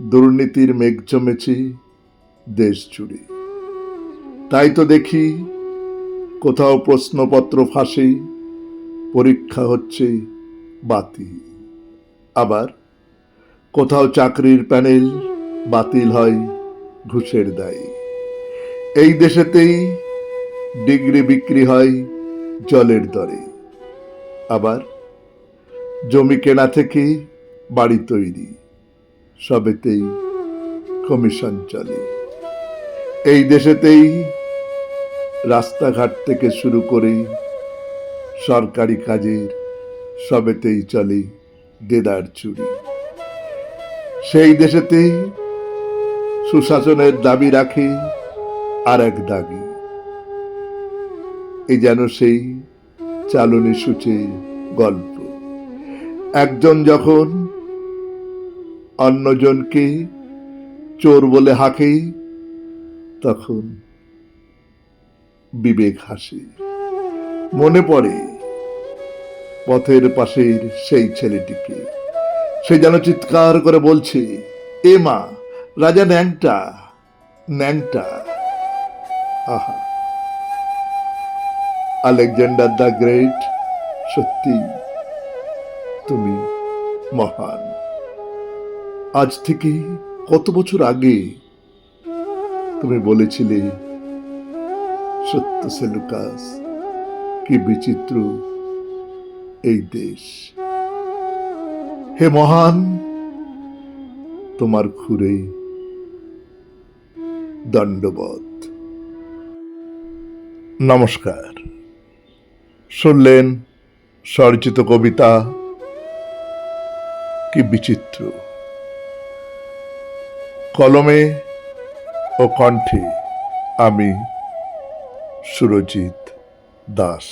দুর্নীতির মেঘ জমেছে দেশ জুড়ে। তাই তো দেখি কোথাও প্রশ্নপত্র ফাঁসে, পরীক্ষা হচ্ছে বাতিল। আবার কোথাও চাকরির প্যানেল বাতিল হয় ঘুষের দায়ে। এই দেশেতেই ডিগ্রি বিক্রি হয় জলের দরে। আবার জমি কেনা থেকে বাড়ি তৈরি সবেতেই কমিশন চলে। এই দেশেতেই রাস্তাঘাট থেকে শুরু করে সরকারি কাজের সবেতেই চলে দেদার চুরি। সেই দেশেতেই সুশাসনের দাবি রাখে আর এক দাগি। এই যেন সেই চালনী সূচের গল্প। একজন যখন অন্যজনকে চোর বলে হাঁকে, তখন বিবেক হাসে। মনে পড়ে পথের পাশের সেই ছেলেটিকে। সে যেন চিৎকার করে বলছে, এ মা, রাজা ন্যাংটা, ন্যাংটা। আহা, আলেকজান্ডার দ্য গ্রেট, সত্যি তুমি মহান। আজ থেকে কত বছর আগে তুমি বলেছিলে, সত্য সেলুকাস, কি বিচিত্র এই দেশ। হে মহান, তোমার খুরে দণ্ডবত। নমস্কার। শুনলেন স্বরচিত কবিতা কি বিচিত্র। কলমে ও কণ্ঠে আমি সুরজিৎ দাস।